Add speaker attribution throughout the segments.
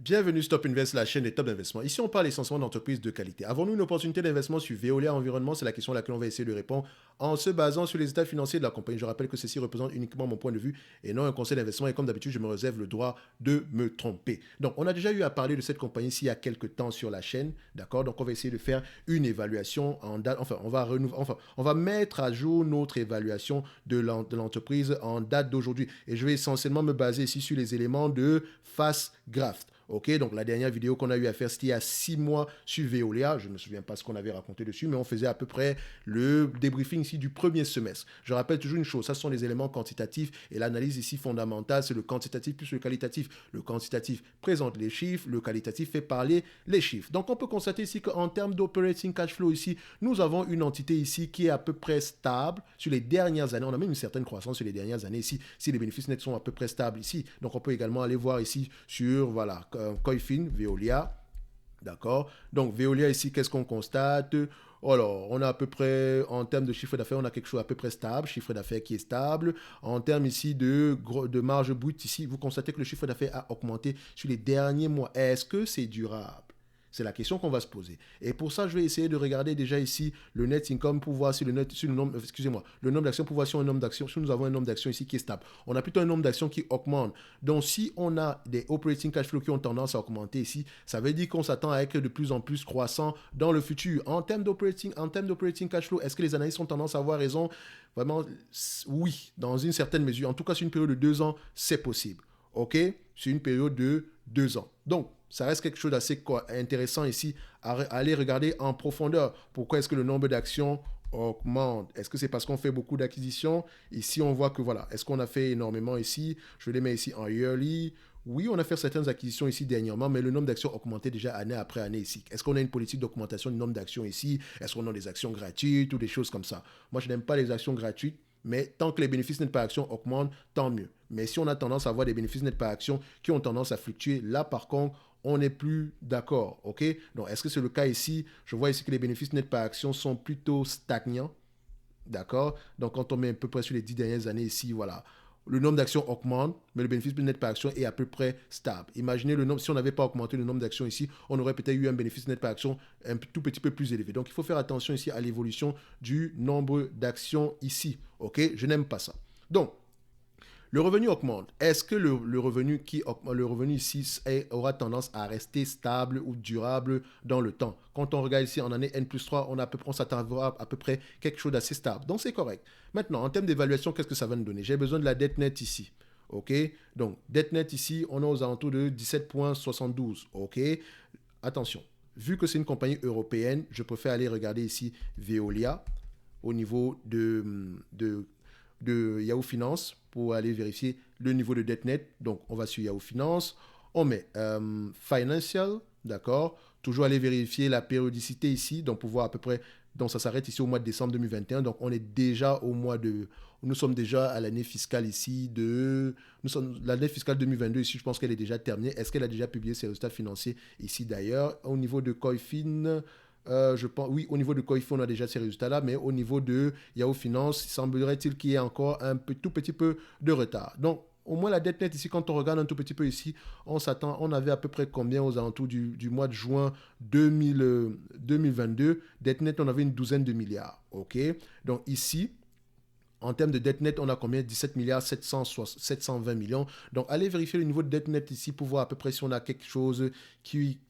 Speaker 1: Bienvenue Stop Invest, la chaîne des top d'investissement. Ici, on parle essentiellement d'entreprises de qualité. Avons-nous une opportunité d'investissement sur Veolia Environnement? C'est la question à laquelle on va essayer de répondre en se basant sur les états financiers de la compagnie. Je rappelle que ceci représente uniquement mon point de vue et non un conseil d'investissement. Et comme d'habitude, je me réserve le droit de me tromper. Donc, on a déjà eu à parler de cette compagnie ici il y a quelques temps sur la chaîne. D'accord? Donc, on va essayer de faire une évaluation en date. On va mettre à jour notre évaluation de l'entreprise en date d'aujourd'hui. Et je vais essentiellement me baser ici sur les éléments de Fastgraft. Ok, donc la dernière vidéo qu'on a eu à faire, c'était il y a 6 mois sur Veolia. Je ne me souviens pas ce qu'on avait raconté dessus, mais on faisait à peu près le débriefing ici du premier semestre. Je rappelle toujours une chose, ça ce sont les éléments quantitatifs et l'analyse ici fondamentale, c'est le quantitatif plus le qualitatif. Le quantitatif présente les chiffres, le qualitatif fait parler les chiffres. Donc on peut constater ici qu'en termes d'operating cash flow ici, nous avons une entité ici qui est à peu près stable sur les dernières années. On a même une certaine croissance sur les dernières années ici, si les bénéfices nets sont à peu près stables ici. Donc on peut également aller voir ici sur, voilà, Koifin, Veolia, d'accord. Donc Veolia ici, qu'est-ce qu'on constate? Alors, on a à peu près, en termes de chiffre d'affaires, on a quelque chose à peu près stable, chiffre d'affaires qui est stable. En termes ici de marge brute, ici, vous constatez que le chiffre d'affaires a augmenté sur les derniers mois. Est-ce que c'est durable? C'est la question qu'on va se poser. Et pour ça, je vais essayer de regarder déjà ici le net income pour voir si le nombre, excusez-moi, le nombre d'actions pour voir si on a un nombre d'actions, si nous avons un nombre d'actions ici qui est stable. On a plutôt un nombre d'actions qui augmente. Donc, si on a des operating cash flow qui ont tendance à augmenter ici, ça veut dire qu'on s'attend à être de plus en plus croissant dans le futur. En termes d'operating cash flow, est-ce que les analystes ont tendance à avoir raison? Vraiment, oui, dans une certaine mesure. En tout cas, sur une période de 2 ans, c'est possible. OK? Sur une période de 2 ans. Donc, ça reste quelque chose d'assez intéressant ici à aller regarder en profondeur. Pourquoi est-ce que le nombre d'actions augmente? Est-ce que c'est parce qu'on fait beaucoup d'acquisitions? Ici, on voit que voilà, est-ce qu'on a fait énormément ici? Je les mets ici en yearly. Oui, on a fait certaines acquisitions ici dernièrement, mais le nombre d'actions augmentait déjà année après année ici. Est-ce qu'on a une politique d'augmentation du nombre d'actions ici? Est-ce qu'on a des actions gratuites ou des choses comme ça? Moi, je n'aime pas les actions gratuites. Mais tant que les bénéfices nets par action augmentent, tant mieux. Mais si on a tendance à avoir des bénéfices nets par action qui ont tendance à fluctuer, là par contre, on n'est plus d'accord. Ok? Donc, est-ce que c'est le cas ici? Je vois ici que les bénéfices nets par action sont plutôt stagnants. D'accord? Donc, quand on met à peu près sur les 10 dernières années ici, voilà. Le nombre d'actions augmente, mais le bénéfice net par action est à peu près stable. Imaginez le nombre, si on n'avait pas augmenté le nombre d'actions ici, on aurait peut-être eu un bénéfice net par action un tout petit peu plus élevé. Donc, il faut faire attention ici à l'évolution du nombre d'actions ici. Ok? Je n'aime pas ça. Donc, le revenu augmente. Est-ce que le revenu ici aura tendance à rester stable ou durable dans le temps? Quand on regarde ici en année N+3, on s'attendra à peu près quelque chose d'assez stable. Donc c'est correct. Maintenant, en termes d'évaluation, qu'est-ce que ça va nous donner? J'ai besoin de la dette nette ici. OK? Donc, dette nette ici, on est aux alentours de 17,72. OK? Attention. Vu que c'est une compagnie européenne, je préfère aller regarder ici Veolia au niveau de Yahoo Finance pour aller vérifier le niveau de dette nette. Donc, on va sur Yahoo Finance. On met Financial, d'accord. Toujours aller vérifier la périodicité ici, donc pour voir à peu près. Donc, ça s'arrête ici au mois de décembre 2021. Donc, on est déjà au mois de. Nous sommes déjà à l'année fiscale ici de. L'année fiscale 2022 ici, je pense qu'elle est déjà terminée. Est-ce qu'elle a déjà publié ses résultats financiers ici d'ailleurs? Au niveau de Coifin, je pense, oui, au niveau de Coifin, on a déjà ces résultats-là, mais au niveau de Yahoo Finance, semblerait-il qu'il y ait encore tout petit peu de retard. Donc, au moins la dette nette ici, quand on regarde un tout petit peu ici, on avait à peu près combien aux alentours du mois de juin 2022. Dette nette, on avait une douzaine de milliards. OK? Donc ici, en termes de dette nette, on a combien? 17 milliards 720 millions. Donc, allez vérifier le niveau de dette nette ici pour voir à peu près si on a quelque chose qui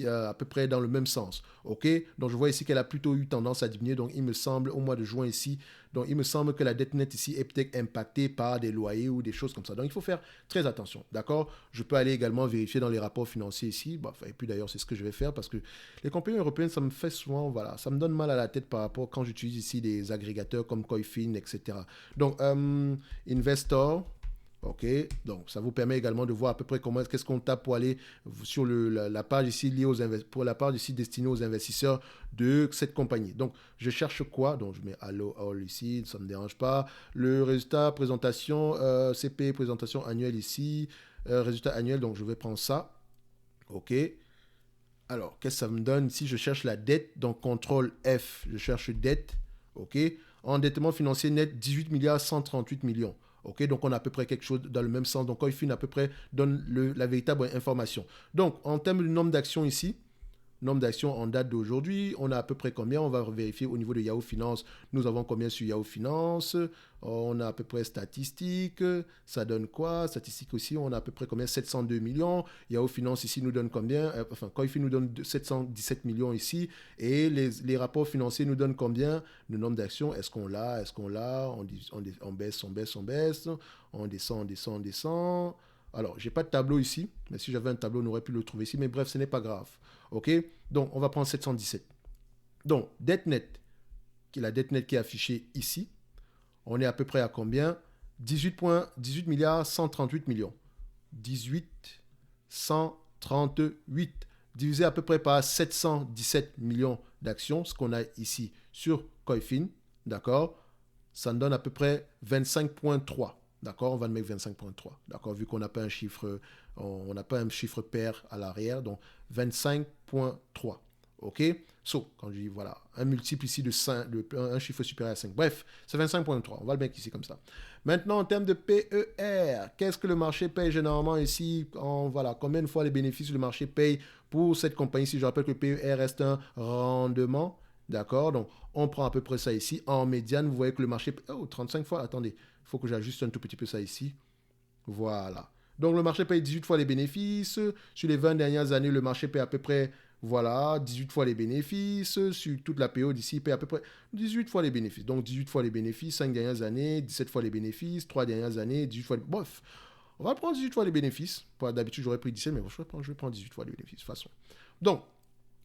Speaker 1: à peu près dans le même sens. OK? Donc, je vois ici qu'elle a plutôt eu tendance à diminuer. Donc, il me semble, au mois de juin ici, donc il me semble que la dette nette ici est peut-être impactée par des loyers ou des choses comme ça. Donc, il faut faire très attention. D'accord? Je peux aller également vérifier dans les rapports financiers ici. Bon, et puis d'ailleurs, c'est ce que je vais faire parce que les compagnies européennes, ça me fait souvent, voilà, ça me donne mal à la tête par rapport quand j'utilise ici des agrégateurs comme Coifin, etc. Donc, Investor, ok, donc ça vous permet également de voir à peu près qu'est-ce qu'on tape pour aller sur la page ici liée pour la page ici destinée aux investisseurs de cette compagnie. Donc, je cherche quoi? Donc, je mets Allo All ici, ça ne me dérange pas. Le résultat, présentation, CP, présentation annuelle ici, résultat annuel, donc je vais prendre ça. Ok. Alors, qu'est-ce que ça me donne? Ici, je cherche la dette, donc CTRL F, je cherche dette, ok. Endettement financier net, 18 milliards 138 millions. Ok, donc on a à peu près quelque chose dans le même sens. Donc Coifin à peu près donne la véritable information. Donc en termes de nombre d'actions ici, nombre d'actions en date d'aujourd'hui, on a à peu près combien? On va vérifier au niveau de Yahoo Finance. Nous avons combien sur Yahoo Finance? On a à peu près statistiques. Ça donne quoi? Statistiques aussi, on a à peu près combien? 702 millions. Yahoo Finance ici nous donne combien? Enfin, Coifin nous donne 717 millions ici. Et les rapports financiers nous donnent combien? Le nombre d'actions, est-ce qu'on l'a? Est-ce qu'on l'a? On baisse, on baisse, on baisse. On descend, on descend, on descend. Alors, j'ai pas de tableau ici, mais si j'avais un tableau, on aurait pu le trouver ici. Mais bref, ce n'est pas grave. OK? Donc, on va prendre 717. Donc, dette nette, qui est la dette nette qui est affichée ici, on est à peu près à combien? 18 milliards 138 millions. 18 138 divisé à peu près par 717 millions d'actions, ce qu'on a ici sur Coifin, d'accord? Ça nous donne à peu près 25,3. D'accord, on va le mettre 25,3. D'accord, vu qu'on n'a pas un chiffre, on n'a pas un chiffre pair à l'arrière, donc 25,3. OK? So, quand je dis voilà, un multiple ici de 5, un chiffre supérieur à 5. Bref, c'est 25,3. On va le mettre ici comme ça. Maintenant, en termes de PER, qu'est-ce que le marché paye généralement ici? Voilà, combien de fois les bénéfices le marché paye pour cette compagnie-ci? Je rappelle que le PER reste un rendement. D'accord? Donc, on prend à peu près ça ici. En médiane, vous voyez que le marché... Oh, 35 fois. Attendez, il faut que j'ajuste un tout petit peu ça ici. Voilà. Donc, le marché paye 18 fois les bénéfices. Sur les 20 dernières années, le marché paye à peu près, voilà, 18 fois les bénéfices. Sur toute la période ici, il paye à peu près 18 fois les bénéfices. Donc, 18 fois les bénéfices, 5 dernières années, 17 fois les bénéfices, 3 dernières années, 18 fois les... Bref, on va prendre 18 fois les bénéfices. D'habitude, j'aurais pris 17, mais je vais prendre 18 fois les bénéfices, de toute façon. Donc,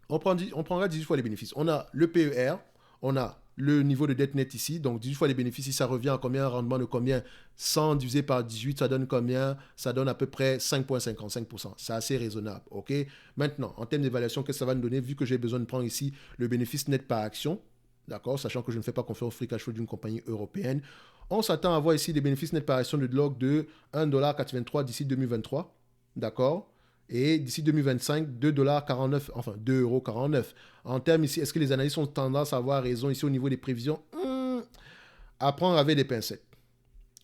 Speaker 1: on prendra 18 fois les bénéfices. On a le PER, on a le niveau de dette nette ici. Donc, 18 fois les bénéfices, ça revient à combien? Un rendement de combien? 100 divisé par 18, ça donne combien? Ça donne à peu près 5,55%. C'est assez raisonnable. OK? Maintenant, en termes d'évaluation, qu'est-ce que ça va nous donner? Vu que j'ai besoin de prendre ici le bénéfice net par action, d'accord? Sachant que je ne fais pas confiance au free cash flow d'une compagnie européenne, on s'attend à avoir ici des bénéfices net par action de l'ordre de 1,83$ d'ici 2023. D'accord? Et d'ici 2025, 2,49$, enfin 2,49€. En termes ici, est-ce que les analystes ont tendance à avoir raison ici au niveau des prévisions? À prendre avec des pincettes.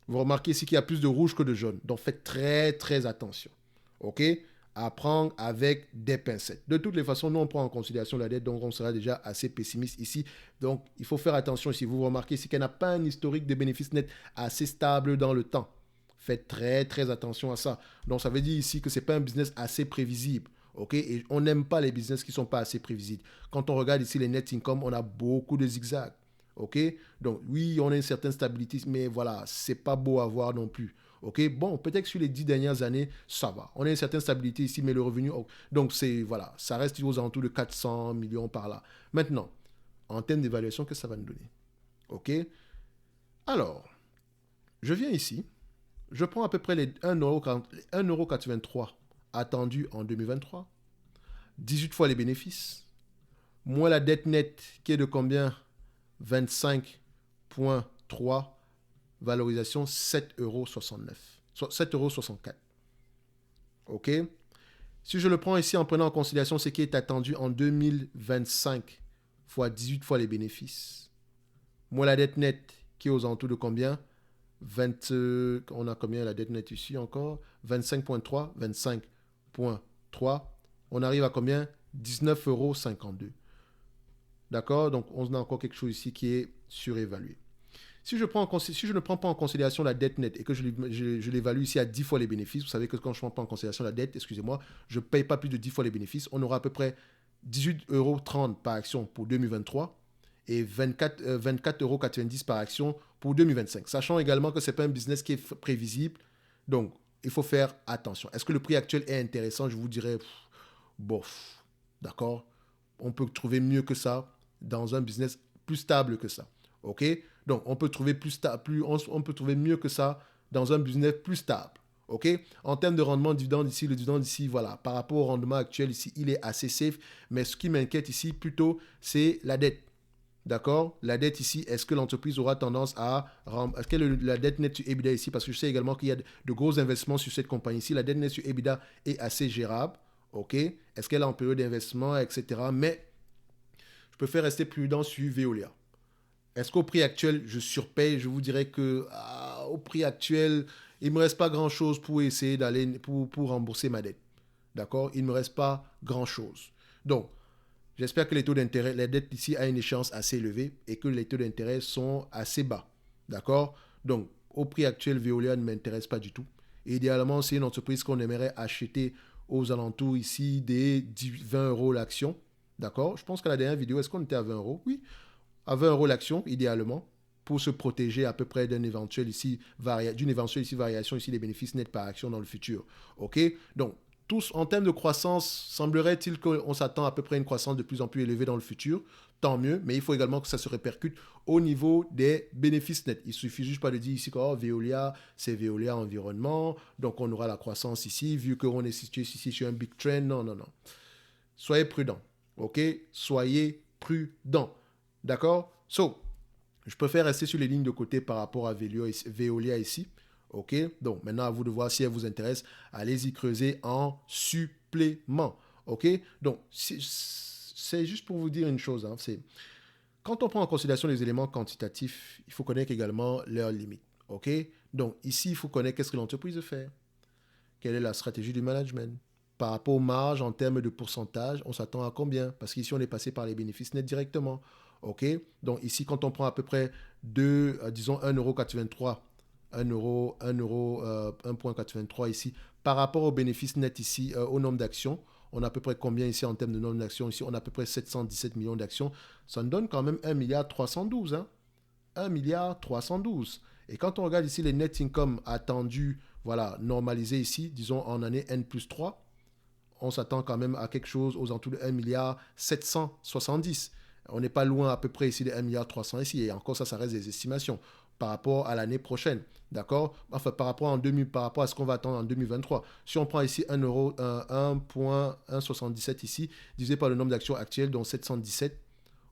Speaker 1: Vous remarquez ici qu'il y a plus de rouge que de jaune. Donc faites très très attention. OK? À prendre avec des pincettes. De toutes les façons, nous on prend en considération la dette, donc on sera déjà assez pessimiste ici. Donc il faut faire attention ici. Vous remarquez ici qu'elle n'a pas un historique de bénéfices nets assez stable dans le temps. Faites très très attention à ça. Donc ça veut dire ici que ce n'est pas un business assez prévisible. OK? Et on n'aime pas les business qui ne sont pas assez prévisibles. Quand on regarde ici les net income, on a beaucoup de zigzags. OK? Donc oui, on a une certaine stabilité, mais voilà, c'est pas beau à voir non plus. OK? Bon, peut-être que sur les 10 dernières années, ça va. On a une certaine stabilité ici, mais le revenu... Donc c'est, voilà, ça reste aux alentours de 400 millions par là. Maintenant, en termes d'évaluation, qu'est-ce que ça va nous donner? OK? Alors, je viens ici. Je prends à peu près les 1,83€ attendus en 2023, 18 fois les bénéfices, moins la dette nette qui est de combien? 25,3, valorisation 7,69€. 7,64€. OK? Si je le prends ici en prenant en considération ce qui est attendu en 2025, fois 18 fois les bénéfices, moins la dette nette qui est aux alentours de combien? 20, on a combien la dette nette ici encore? 25,3, 25,3. On arrive à combien? 19,52€. D'accord? Donc, on a encore quelque chose ici qui est surévalué. Si je ne prends pas en considération la dette nette et que je l'évalue ici à 10 fois les bénéfices, vous savez que quand je ne prends pas en considération la dette, excusez-moi, je ne paye pas plus de 10 fois les bénéfices, on aura à peu près 18,30€ par action pour 2023 et 24,90€ par action pour 2025. Sachant également que ce n'est pas un business qui est prévisible, donc il faut faire attention. Est-ce que le prix actuel est intéressant? Je vous dirais, bof, d'accord? On peut trouver mieux que ça dans un business plus stable que ça. OK? Donc, on peut trouver on peut trouver mieux que ça dans un business plus stable. OK? En termes de rendement dividende ici, le dividende ici, voilà, par rapport au rendement actuel ici, il est assez safe. Mais ce qui m'inquiète ici, plutôt, c'est la dette. D'accord? La dette ici, est-ce que l'entreprise aura tendance à... Est-ce que la dette nette sur EBITDA ici, parce que je sais également qu'il y a de gros investissements sur cette compagnie ici, la dette nette sur EBITDA est assez gérable. OK? Est-ce qu'elle est en période d'investissement, etc. Mais je préfère rester prudent sur Veolia. Est-ce qu'au prix actuel, je surpaye? Je vous dirais que au prix actuel, il ne me reste pas grand-chose pour essayer d'aller pour rembourser ma dette. D'accord? Il ne me reste pas grand-chose. Donc, j'espère que les taux d'intérêt, la dette ici a une échéance assez élevée et que les taux d'intérêt sont assez bas. D'accord? Donc, au prix actuel, Veolia ne m'intéresse pas du tout. Et idéalement, c'est une entreprise qu'on aimerait acheter aux alentours ici des 20 euros l'action. D'accord? Je pense qu'à la dernière vidéo, est-ce qu'on était à 20 euros? Oui, à 20 euros l'action, idéalement, pour se protéger à peu près d'une éventuelle ici variation ici des bénéfices nets par action dans le futur. OK? Donc, tous, en termes de croissance, semblerait-il qu'on s'attend à peu près à une croissance de plus en plus élevée dans le futur. Tant mieux, mais il faut également que ça se répercute au niveau des bénéfices nets. Il ne suffit juste pas de dire ici que Veolia, c'est Veolia Environnement, donc on aura la croissance ici, vu qu'on est situé ici sur un big trend. Non, non, non. Soyez prudents, ok? Soyez prudents, d'accord? So, je préfère rester sur les lignes de côté par rapport à Veolia ici, ok? Donc, maintenant, à vous de voir si elle vous intéresse. Allez-y creuser en supplément, ok? Donc, c'est juste pour vous dire une chose, hein, c'est quand on prend en considération les éléments quantitatifs, il faut connaître également leurs limites, ok? Donc, ici, il faut connaître qu'est-ce que l'entreprise fait. Quelle est la stratégie du management? Par rapport aux marges en termes de pourcentage, on s'attend à combien? Parce qu'ici, on est passé par les bénéfices nets directement. OK? Donc ici, quand on prend à peu près disons 1,83 €, 1,83 € ici, par rapport aux bénéfices nets ici, au nombre d'actions, on a à peu près combien ici en termes de nombre d'actions? Ici, on a à peu près 717 millions d'actions. Ça nous donne quand même 1,312 milliard. Hein? 1,312 milliard. Et quand on regarde ici les net income attendus, voilà, normalisés ici, disons en année N plus 3, on s'attend quand même à quelque chose aux alentours de 1,770 milliard. On n'est pas loin à peu près ici de 1,3 milliard ici. Et encore, ça reste des estimations par rapport à l'année prochaine. D'accord? Enfin, par rapport à ce qu'on va attendre en 2023. Si on prend ici 1,177 ici, divisé par le nombre d'actions actuelles, dont 717,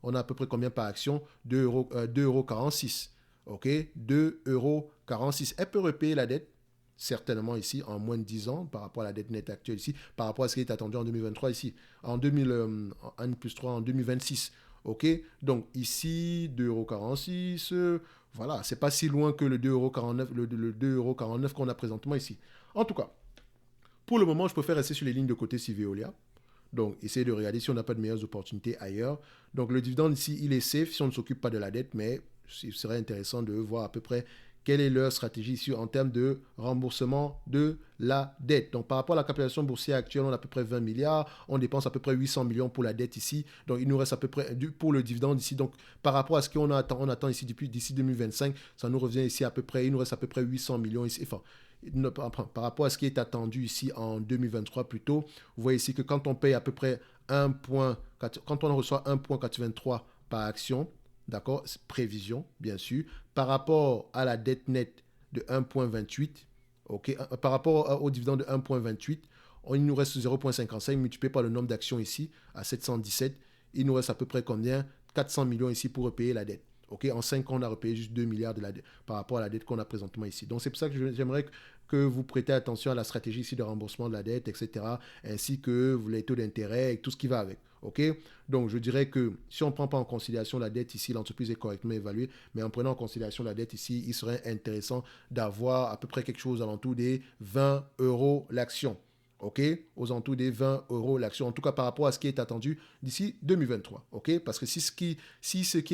Speaker 1: on a à peu près combien par action? 2,46 €. OK? 2,46 €. Elle peut repayer la dette, certainement ici, en moins de 10 ans, par rapport à la dette nette actuelle ici, par rapport à ce qui est attendu en 2023 ici, en 1 plus 3 en 2026. OK? Donc ici, 2,46 €. Voilà, c'est pas si loin que le 2,49 €, le 2,49 € qu'on a présentement ici. En tout cas, pour le moment, je préfère rester sur les lignes de côté si Veolia. Donc, essayez de regarder si on n'a pas de meilleures opportunités ailleurs. Donc, le dividende ici, il est safe si on ne s'occupe pas de la dette, mais il serait intéressant de voir à peu près quelle est leur stratégie ici en termes de remboursement de la dette. Donc, par rapport à la capitalisation boursière actuelle, on a à peu près 20 milliards. On dépense à peu près 800 millions pour la dette ici. Donc, il nous reste à peu près pour le dividende ici. Donc, par rapport à ce qu'on attend, on attend ici d'ici 2025, ça nous revient ici à peu près, il nous reste à peu près 800 millions ici. Enfin, par rapport à ce qui est attendu ici en 2023 plutôt, vous voyez ici que quand on paye à peu près quand on reçoit 1,83 par action, d'accord, prévision bien sûr, par rapport à la dette nette de 1,28, ok, par rapport au dividende de 1,28, il nous reste 0,55 multiplié par le nombre d'actions ici à 717, il nous reste à peu près combien? 400 millions ici pour repayer la dette. Okay, en 5 ans, on a repayé juste 2 milliards de la dette par rapport à la dette qu'on a présentement ici. Donc, c'est pour ça que j'aimerais que vous prêtez attention à la stratégie ici de remboursement de la dette, etc., ainsi que les taux d'intérêt et tout ce qui va avec. OK? Donc, je dirais que si on ne prend pas en considération la dette ici, l'entreprise est correctement évaluée, mais en prenant en considération la dette ici, il serait intéressant d'avoir à peu près quelque chose alentour des 20 € l'action. OK, aux alentours des 20 € l'action, en tout cas par rapport à ce qui est attendu d'ici 2023. OK, parce que si ce qui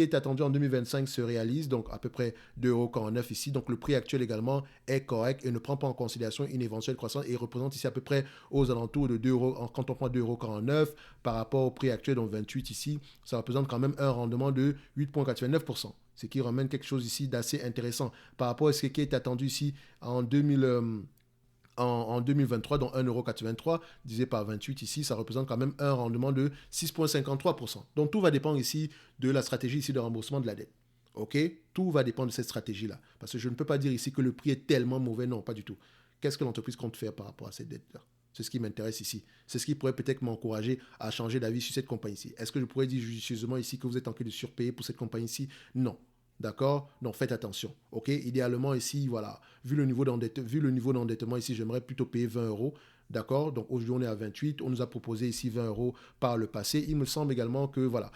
Speaker 1: est attendu en 2025 se réalise, donc à peu près 2,49 € ici, donc le prix actuel également est correct et ne prend pas en considération une éventuelle croissance et représente ici à peu près aux alentours de 2 €. Quand on prend 2,49 € par rapport au prix actuel, donc 28 ici, ça représente quand même un rendement de 8,89%. Ce qui ramène quelque chose ici d'assez intéressant par rapport à ce qui est attendu ici en 2023, donc 1,83 € divisé par 28 ici, ça représente quand même un rendement de 6,53%. Donc tout va dépendre ici de la stratégie ici de remboursement de la dette. OK? Tout va dépendre de cette stratégie-là. Parce que je ne peux pas dire ici que le prix est tellement mauvais. Non, pas du tout. Qu'est-ce que l'entreprise compte faire par rapport à cette dette-là? C'est ce qui m'intéresse ici. C'est ce qui pourrait peut-être m'encourager à changer d'avis sur cette compagnie-ci. Est-ce que je pourrais dire judicieusement ici que vous êtes en train de surpayer pour cette compagnie-ci? Non. D'accord? Donc faites attention. OK? Idéalement ici, voilà, vu le niveau d'endettement ici, j'aimerais plutôt payer 20 €. D'accord? Donc aujourd'hui, on est à 28. On nous a proposé ici 20 € par le passé. Il me semble également que, voilà,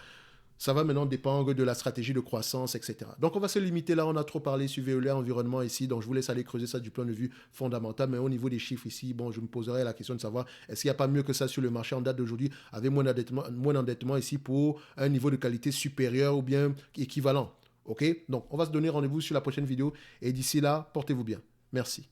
Speaker 1: Ça va maintenant dépendre de la stratégie de croissance, etc. Donc, on va se limiter là. On a trop parlé sur Veolia environnement ici. Donc, je vous laisse aller creuser ça du point de vue fondamental. Mais au niveau des chiffres ici, bon, je me poserai la question de savoir est-ce qu'il n'y a pas mieux que ça sur le marché en date d'aujourd'hui avec moins d'endettement ici pour un niveau de qualité supérieur ou bien équivalent. OK? Donc, on va se donner rendez-vous sur la prochaine vidéo. Et d'ici là, portez-vous bien. Merci.